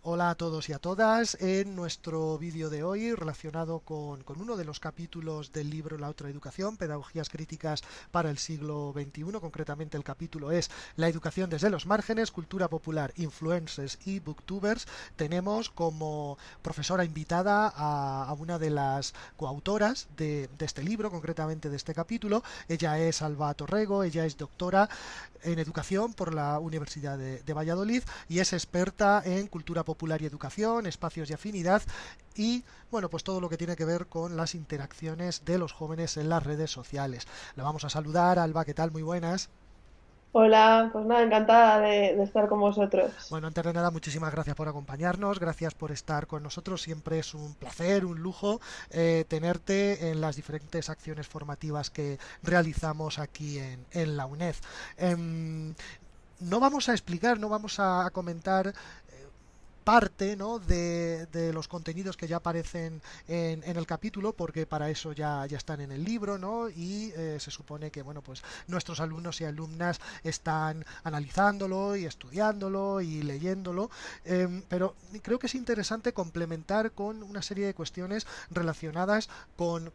Hola a todos y a todas. En nuestro vídeo de hoy relacionado con uno de los capítulos del libro La otra educación, Pedagogías críticas para el siglo XXI, concretamente el capítulo es La educación desde los márgenes, cultura popular, influencers y booktubers, tenemos como profesora invitada a una de las coautoras de este libro, concretamente de este capítulo. Ella es Alba Torrego, ella es doctora en educación por la Universidad de Valladolid y es experta en cultura popular y educación, espacios de afinidad y bueno, pues todo lo que tiene que ver con las interacciones de los jóvenes en las redes sociales. La vamos a saludar. Alba, ¿qué tal? Muy buenas. Hola, pues nada, encantada de estar con vosotros. Bueno, antes de nada, muchísimas gracias por acompañarnos, gracias por estar con nosotros. Siempre es un placer, un lujo tenerte en las diferentes acciones formativas que realizamos aquí en la UNED. No vamos a explicar, no vamos a comentar parte, ¿no?, de los contenidos que ya aparecen en el capítulo, porque para eso ya están en el libro, ¿no? Y se supone que bueno, pues nuestros alumnos y alumnas están analizándolo y estudiándolo y leyéndolo, pero creo que es interesante complementar con una serie de cuestiones relacionadas con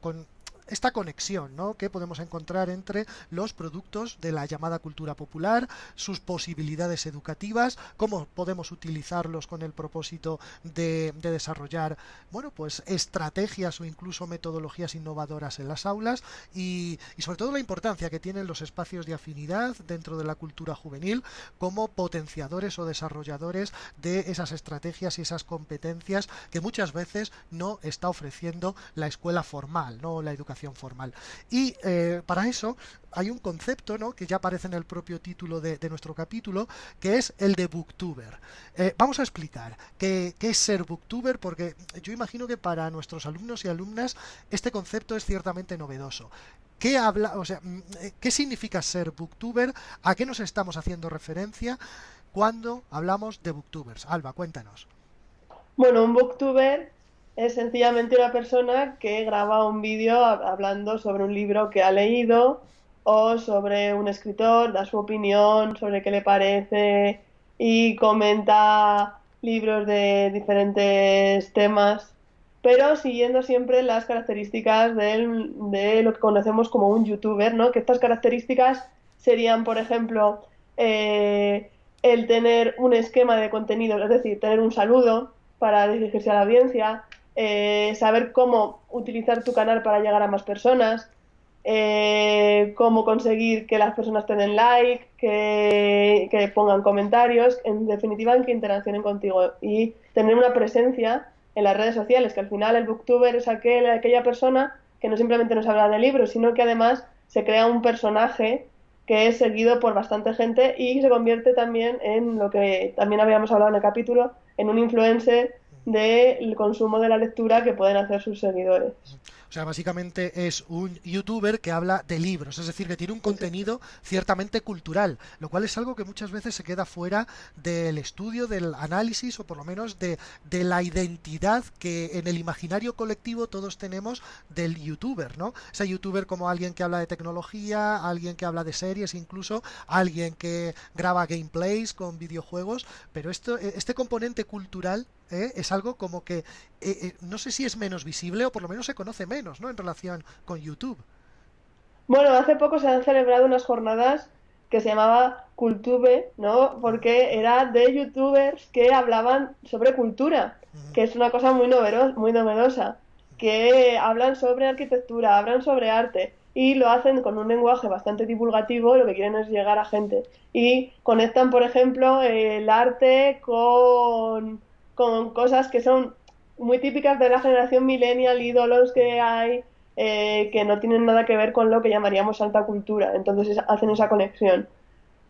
esta conexión, ¿no?, que podemos encontrar entre los productos de la llamada cultura popular, sus posibilidades educativas, cómo podemos utilizarlos con el propósito de desarrollar, bueno, pues estrategias o incluso metodologías innovadoras en las aulas y sobre todo la importancia que tienen los espacios de afinidad dentro de la cultura juvenil como potenciadores o desarrolladores de esas estrategias y esas competencias que muchas veces no está ofreciendo la escuela formal, no la educación formal. Y para eso hay un concepto, ¿no?, que ya aparece en el propio título de nuestro capítulo, que es el de booktuber. Vamos a explicar qué es ser booktuber, porque yo imagino que para nuestros alumnos y alumnas este concepto es ciertamente novedoso. ¿Qué significa ser booktuber? ¿A qué nos estamos haciendo referencia cuando hablamos de booktubers? Alba, cuéntanos. Bueno, un booktuber es sencillamente una persona que graba un vídeo hablando sobre un libro que ha leído o sobre un escritor, da su opinión sobre qué le parece y comenta libros de diferentes temas, pero siguiendo siempre las características de lo que conocemos como un youtuber, ¿no? Que estas características serían, por ejemplo, el tener un esquema de contenido, es decir, tener un saludo para dirigirse a la audiencia, saber cómo utilizar tu canal para llegar a más personas, cómo conseguir que las personas te den like, que pongan comentarios, en definitiva, en que interaccionen contigo y tener una presencia en las redes sociales, que al final el booktuber es aquella persona que no simplemente nos habla de libros, sino que además se crea un personaje que es seguido por bastante gente y se convierte también en lo que también habíamos hablado en el capítulo, en un influencer del consumo de la lectura que pueden hacer sus seguidores. O sea, básicamente es un youtuber que habla de libros, es decir, que tiene un contenido ciertamente cultural, lo cual es algo que muchas veces se queda fuera del estudio, del análisis o por lo menos de la identidad que en el imaginario colectivo todos tenemos del youtuber, ¿no? Ese youtuber como alguien que habla de tecnología, alguien que habla de series, incluso alguien que graba gameplays con videojuegos, pero este componente cultural es algo como que no sé si es menos visible o por lo menos se conoce menos, ¿no?, en relación con YouTube. Bueno, hace poco se han celebrado unas jornadas que se llamaba Cultube, ¿no? Porque era de youtubers que hablaban sobre cultura, que es una cosa muy novedosa, que hablan sobre arquitectura, hablan sobre arte y lo hacen con un lenguaje bastante divulgativo, lo que quieren es llegar a gente. Y conectan, por ejemplo, el arte con cosas que son muy típicas de la generación millennial, ídolos que hay, que no tienen nada que ver con lo que llamaríamos alta cultura. Entonces hacen esa conexión.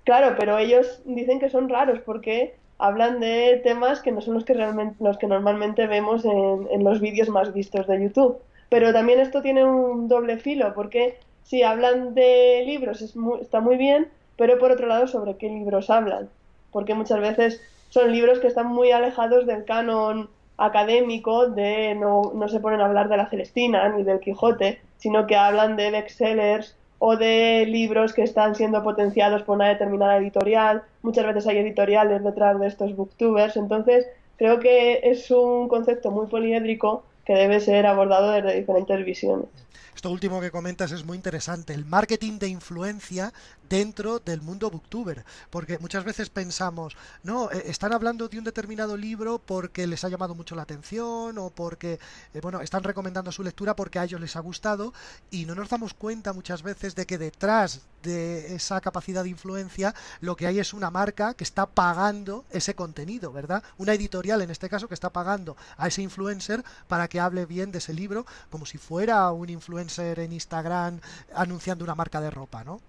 Claro, pero ellos dicen que son raros porque hablan de temas que no son los que realmente, los que normalmente vemos en los vídeos más vistos de YouTube. Pero también esto tiene un doble filo, porque si hablan de libros está muy bien, pero por otro lado, ¿sobre qué libros hablan? Porque muchas veces son libros que están muy alejados del canon académico, no se ponen a hablar de la Celestina ni del Quijote, sino que hablan de bestsellers o de libros que están siendo potenciados por una determinada editorial. Muchas veces hay editoriales detrás de estos booktubers. Entonces, Creo que es un concepto muy poliédrico que debe ser abordado desde diferentes visiones. Esto último que comentas es muy interesante, el marketing de influencia dentro del mundo booktuber, porque muchas veces pensamos, no, están hablando de un determinado libro porque les ha llamado mucho la atención o porque, bueno, están recomendando su lectura porque a ellos les ha gustado y no nos damos cuenta muchas veces de que detrás de esa capacidad de influencia lo que hay es una marca que está pagando ese contenido, ¿verdad? Una editorial en este caso que está pagando a ese influencer para que hable bien de ese libro como si fuera un influencer en Instagram anunciando una marca de ropa, ¿no?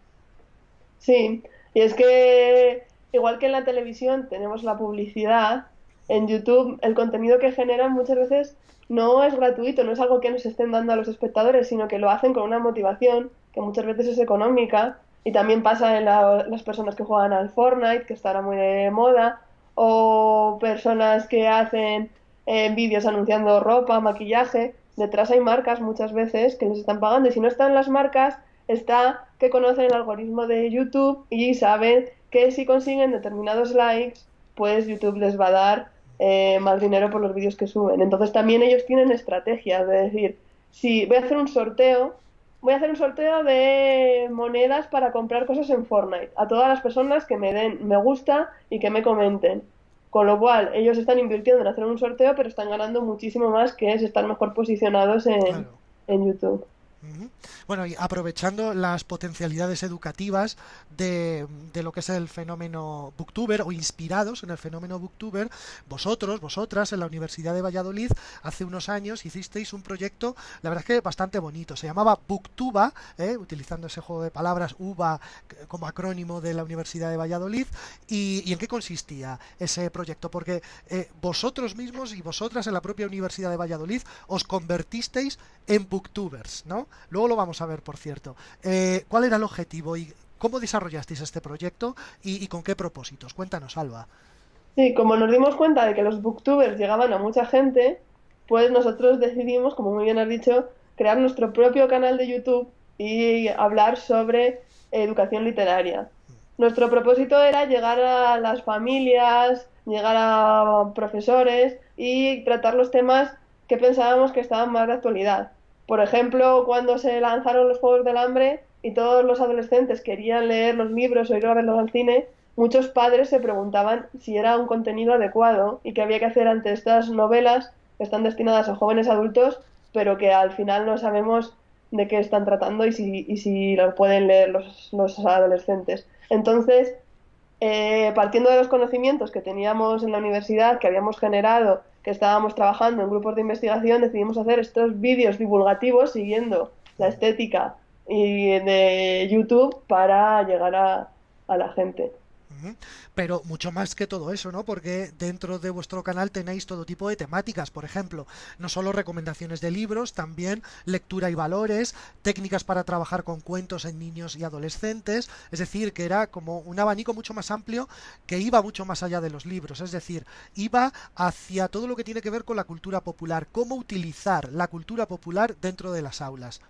Sí, y es que igual que en la televisión tenemos la publicidad, en YouTube el contenido que generan muchas veces no es gratuito, no es algo que nos estén dando a los espectadores, sino que lo hacen con una motivación que muchas veces es económica y también pasa en las personas que juegan al Fortnite, que está ahora muy de moda, o personas que hacen vídeos anunciando ropa, maquillaje. Detrás hay marcas muchas veces que les están pagando y si no están las marcas está que conocen el algoritmo de YouTube y saben que si consiguen determinados likes, pues YouTube les va a dar más dinero por los vídeos que suben. Entonces también ellos tienen estrategias de decir, si voy a hacer un sorteo de monedas para comprar cosas en Fortnite a todas las personas que me den me gusta y que me comenten. Con lo cual, ellos están invirtiendo en hacer un sorteo, pero están ganando muchísimo más que es estar mejor posicionados Claro. en YouTube. Ujú. Bueno, y aprovechando las potencialidades educativas de lo que es el fenómeno booktuber o inspirados en el fenómeno booktuber, vosotras en la Universidad de Valladolid hace unos años hicisteis un proyecto, la verdad es que bastante bonito, se llamaba Booktuba, utilizando ese juego de palabras UBA como acrónimo de la Universidad de Valladolid, y ¿en qué consistía ese proyecto? Porque vosotros mismos y vosotras en la propia Universidad de Valladolid os convertisteis en booktubers, ¿no? Luego lo vamos a ver, por cierto. ¿Cuál era el objetivo y cómo desarrollasteis este proyecto y con qué propósitos? Cuéntanos, Alba. Sí, como nos dimos cuenta de que los booktubers llegaban a mucha gente, pues nosotros decidimos, como muy bien has dicho, crear nuestro propio canal de YouTube y hablar sobre educación literaria. Nuestro propósito era llegar a las familias, llegar a profesores y tratar los temas que pensábamos que estaban más de actualidad. Por ejemplo, cuando se lanzaron los Juegos del Hambre y todos los adolescentes querían leer los libros o ir a verlos al cine, muchos padres se preguntaban si era un contenido adecuado y qué había que hacer ante estas novelas que están destinadas a jóvenes adultos, pero que al final no sabemos de qué están tratando y si lo pueden leer los adolescentes. Entonces, partiendo de los conocimientos que teníamos en la universidad, que habíamos generado, que estábamos trabajando en grupos de investigación, decidimos hacer estos vídeos divulgativos siguiendo la estética de YouTube para llegar a la gente. Ujú. Pero mucho más que todo eso, ¿no? Porque dentro de vuestro canal tenéis todo tipo de temáticas, por ejemplo, no solo recomendaciones de libros, también lectura y valores, técnicas para trabajar con cuentos en niños y adolescentes, es decir, que era como un abanico mucho más amplio que iba mucho más allá de los libros, es decir, iba hacia todo lo que tiene que ver con la cultura popular, cómo utilizar la cultura popular dentro de las aulas.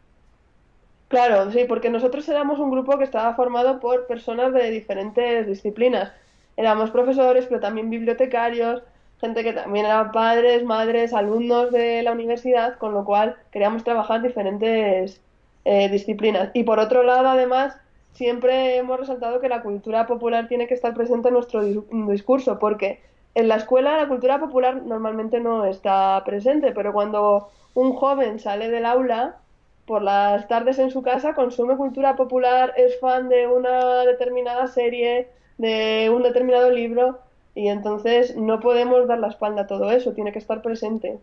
Claro, sí, porque nosotros éramos un grupo que estaba formado por personas de diferentes disciplinas. Éramos profesores, pero también bibliotecarios, gente que también era padres, madres, alumnos de la universidad, con lo cual queríamos trabajar diferentes disciplinas. Y por otro lado, además, siempre hemos resaltado que la cultura popular tiene que estar presente en nuestro discurso, porque en la escuela la cultura popular normalmente no está presente, pero cuando un joven sale del aula por las tardes en su casa consume cultura popular, es fan de una determinada serie, de un determinado libro, y entonces no podemos dar la espalda a todo eso, tiene que estar presente.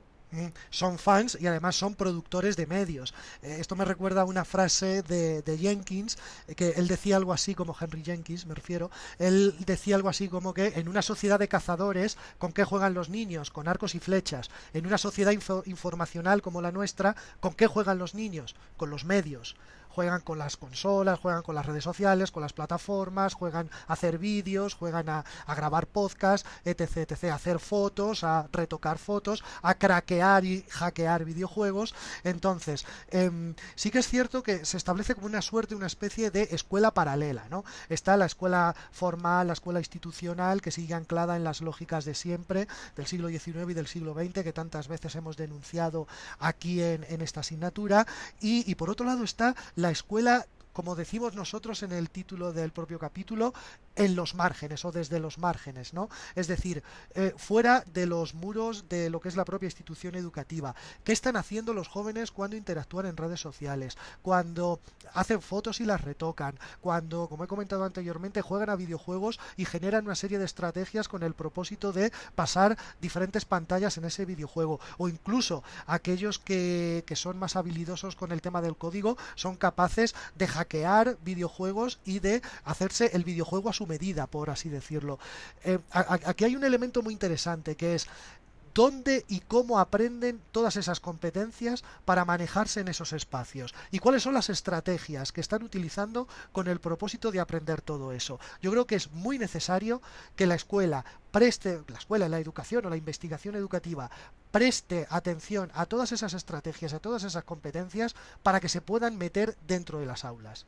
Son fans y además son productores de medios. Esto me recuerda a una frase de Jenkins, que él decía algo así como Henry Jenkins, me refiero, él decía algo así como que en una sociedad de cazadores, ¿con qué juegan los niños? Con arcos y flechas. En una sociedad informacional como la nuestra, ¿con qué juegan los niños? Con los medios. juegan con las consolas, juegan con las redes sociales, con las plataformas, juegan a hacer vídeos, juegan a grabar podcast, etc, etc, a hacer fotos, a retocar fotos, a craquear y hackear videojuegos. Entonces, sí que es cierto que se establece como una suerte, una especie de escuela paralela, ¿no? Está la escuela formal, la escuela institucional, que sigue anclada en las lógicas de siempre, del siglo XIX y del siglo XX, que tantas veces hemos denunciado aquí en esta asignatura, y por otro lado está la escuela, como decimos nosotros en el título del propio capítulo, en los márgenes o desde los márgenes, ¿no? Es decir, fuera de los muros de lo que es la propia institución educativa. ¿Qué están haciendo los jóvenes cuando interactúan en redes sociales? Cuando hacen fotos y las retocan, cuando, como he comentado anteriormente, juegan a videojuegos y generan una serie de estrategias con el propósito de pasar diferentes pantallas en ese videojuego, o incluso aquellos que son más habilidosos con el tema del código son capaces de hackear videojuegos y de hacerse el videojuego a su medida, por así decirlo. Aquí hay un elemento muy interesante, que es dónde y cómo aprenden todas esas competencias para manejarse en esos espacios y cuáles son las estrategias que están utilizando con el propósito de aprender todo eso. Yo creo que es muy necesario que la escuela la educación o la investigación educativa preste atención a todas esas estrategias, a todas esas competencias, para que se puedan meter dentro de las aulas.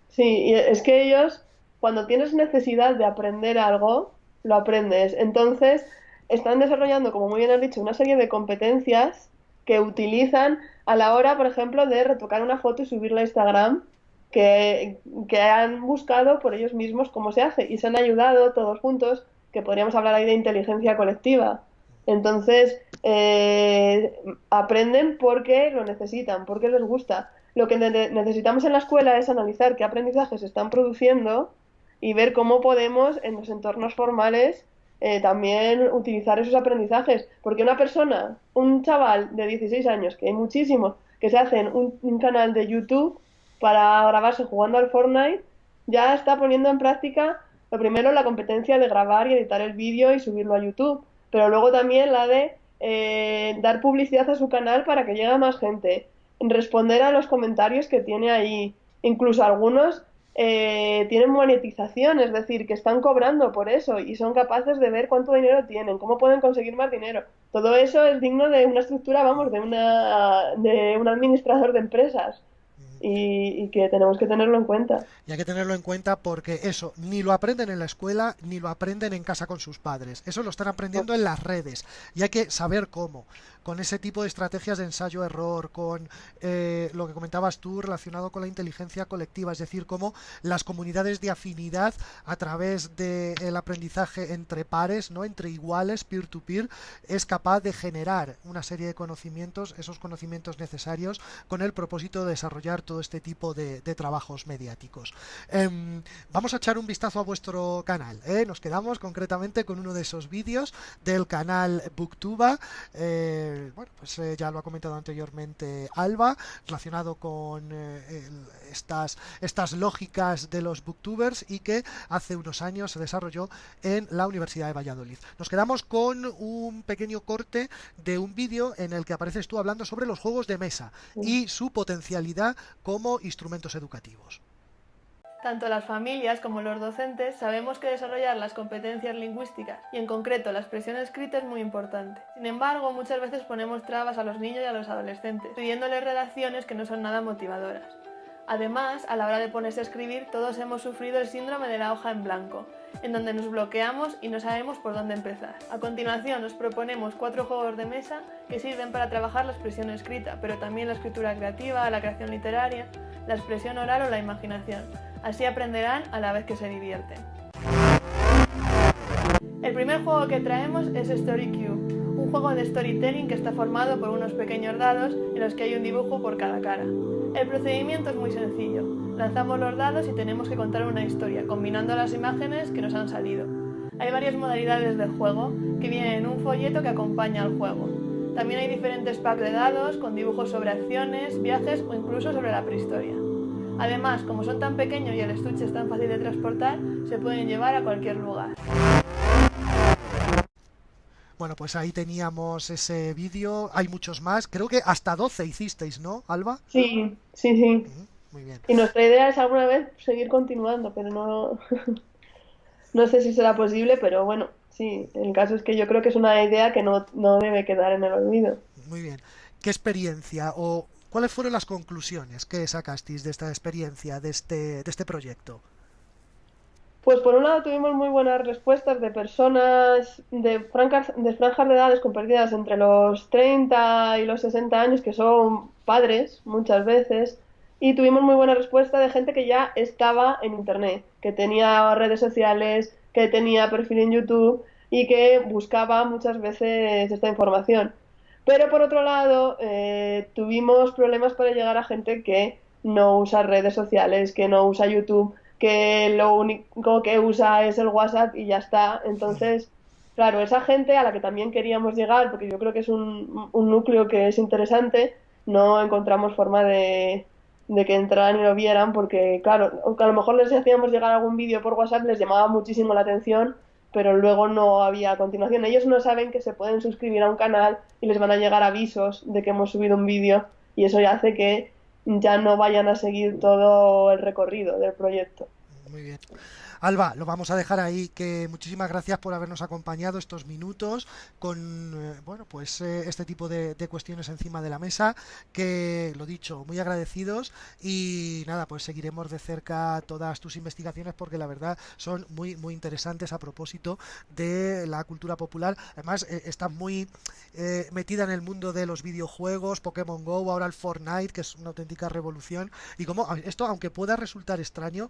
Sí, y es que ellos, cuando tienes necesidad de aprender algo, lo aprendes. Entonces, están desarrollando, como muy bien has dicho, una serie de competencias que utilizan a la hora, por ejemplo, de retocar una foto y subirla a Instagram, que han buscado por ellos mismos cómo se hace y se han ayudado todos juntos, que podríamos hablar ahí de inteligencia colectiva. Entonces, aprenden porque lo necesitan, porque les gusta. Lo que necesitamos en la escuela es analizar qué aprendizajes se están produciendo y ver cómo podemos en los entornos formales también utilizar esos aprendizajes. Porque una persona, un chaval de 16 años, que hay muchísimos, que se hacen un canal de YouTube para grabarse jugando al Fortnite, ya está poniendo en práctica, lo primero, la competencia de grabar y editar el vídeo y subirlo a YouTube, pero luego también la de dar publicidad a su canal para que llegue a más gente, responder a los comentarios que tiene ahí. Incluso algunos tienen monetización, es decir, que están cobrando por eso y son capaces de ver cuánto dinero tienen, cómo pueden conseguir más dinero. Todo eso es digno de una estructura, vamos, de un administrador de empresas. Y que tenemos que tenerlo en cuenta. Y hay que tenerlo en cuenta porque eso ni lo aprenden en la escuela ni lo aprenden en casa con sus padres. Eso lo están aprendiendo en las redes y hay que saber cómo. Con ese tipo de estrategias de ensayo-error, con lo que comentabas tú relacionado con la inteligencia colectiva, es decir, cómo las comunidades de afinidad a través del aprendizaje entre pares, ¿no? Entre iguales, peer-to-peer, es capaz de generar una serie de conocimientos, esos conocimientos necesarios con el propósito de desarrollar todo este tipo de trabajos mediáticos. Vamos a echar un vistazo a vuestro canal. Nos quedamos concretamente con uno de esos vídeos del canal Booktuba. Bueno, pues ya lo ha comentado anteriormente Alba, relacionado con estas lógicas de los booktubers y que hace unos años se desarrolló en la Universidad de Valladolid. Nos quedamos con un pequeño corte de un vídeo en el que apareces tú hablando sobre los juegos de mesa y su potencialidad como instrumentos educativos. Tanto las familias como los docentes sabemos que desarrollar las competencias lingüísticas y en concreto la expresión escrita es muy importante. Sin embargo, muchas veces ponemos trabas a los niños y a los adolescentes, pidiéndoles redacciones que no son nada motivadoras. Además, a la hora de ponerse a escribir, todos hemos sufrido el síndrome de la hoja en blanco, en donde nos bloqueamos y no sabemos por dónde empezar. A continuación, os proponemos 4 juegos de mesa que sirven para trabajar la expresión escrita, pero también la escritura creativa, la creación literaria, la expresión oral o la imaginación. Así aprenderán a la vez que se divierten. El primer juego que traemos es Story Cube, un juego de storytelling que está formado por unos pequeños dados en los que hay un dibujo por cada cara. El procedimiento es muy sencillo. Lanzamos los dados y tenemos que contar una historia, combinando las imágenes que nos han salido. Hay varias modalidades de juego que vienen en un folleto que acompaña al juego. También hay diferentes packs de dados con dibujos sobre acciones, viajes o incluso sobre la prehistoria. Además, como son tan pequeños y el estuche es tan fácil de transportar, se pueden llevar a cualquier lugar. Bueno, pues ahí teníamos ese vídeo, hay muchos más, creo que hasta 12 hicisteis, ¿no, Alba? Sí, sí, sí. muy bien. Y nuestra idea es alguna vez seguir continuando, pero no, no sé si será posible, pero bueno, sí, el caso es que yo creo que es una idea que no debe quedar en el olvido. Muy bien. ¿Qué experiencia o cuáles fueron las conclusiones que sacasteis de esta experiencia, de este proyecto? Pues por un lado tuvimos muy buenas respuestas de personas de franjas de edades comprendidas entre los 30 y los 60 años, que son padres muchas veces, y tuvimos muy buena respuesta de gente que ya estaba en Internet, que tenía redes sociales, que tenía perfil en YouTube y que buscaba muchas veces esta información. Pero por otro lado, tuvimos problemas para llegar a gente que no usa redes sociales, que no usa YouTube, que lo único que usa es el WhatsApp y ya está. Entonces, claro, esa gente a la que también queríamos llegar, porque yo creo que es un núcleo que es interesante, no encontramos forma de que entraran y lo vieran, porque claro, aunque a lo mejor les hacíamos llegar algún vídeo por WhatsApp, les llamaba muchísimo la atención, pero luego no había continuación. Ellos no saben que se pueden suscribir a un canal y les van a llegar avisos de que hemos subido un vídeo y eso ya hace que ya no vayan a seguir todo el recorrido del proyecto. Muy bien. Alba, lo vamos a dejar ahí, que muchísimas gracias por habernos acompañado estos minutos con bueno, pues este tipo de cuestiones encima de la mesa, que lo dicho, muy agradecidos y nada, pues seguiremos de cerca todas tus investigaciones porque la verdad son muy interesantes a propósito de la cultura popular. Además, está muy metida en el mundo de los videojuegos, Pokémon Go, ahora el Fortnite, que es una auténtica revolución y como esto, aunque pueda resultar extraño,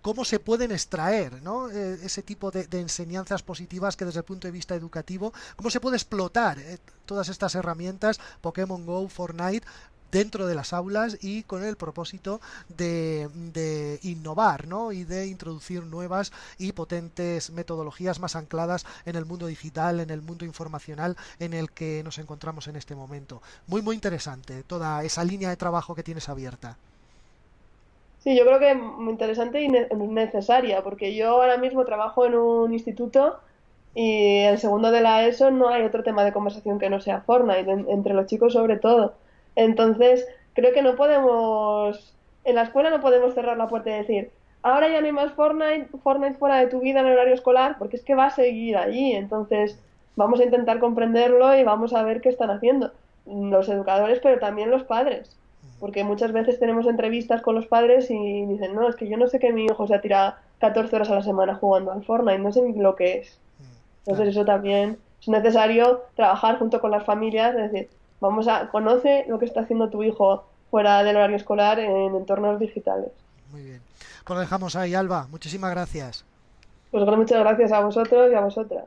cómo se pueden extraer, ¿no? Ese tipo de enseñanzas positivas que desde el punto de vista educativo, cómo se puede explotar todas estas herramientas, Pokémon Go, Fortnite, dentro de las aulas y con el propósito de innovar, ¿no? Y de introducir nuevas y potentes metodologías más ancladas en el mundo digital, en el mundo informacional en el que nos encontramos en este momento. Muy interesante toda esa línea de trabajo que tienes abierta. Sí, yo creo que es muy interesante y necesaria, porque yo ahora mismo trabajo en un instituto y en segundo de la ESO no hay otro tema de conversación que no sea Fortnite, entre los chicos sobre todo. Entonces, creo que no podemos, en la escuela no podemos cerrar la puerta y decir, ahora ya no hay más Fortnite, Fortnite fuera de tu vida en el horario escolar, porque es que va a seguir allí. Entonces, vamos a intentar comprenderlo y vamos a ver qué están haciendo los educadores, pero también los padres. Porque muchas veces tenemos entrevistas con los padres y dicen, no, es que yo no sé que mi hijo se tira 14 horas a la semana jugando al Fortnite, no sé ni lo que es. Entonces Claro. eso también es necesario trabajar junto con las familias, es decir, conoce lo que está haciendo tu hijo fuera del horario escolar en entornos digitales. Muy bien. Pues lo dejamos ahí, Alba. Muchísimas gracias. Pues muchas gracias a vosotros y a vosotras.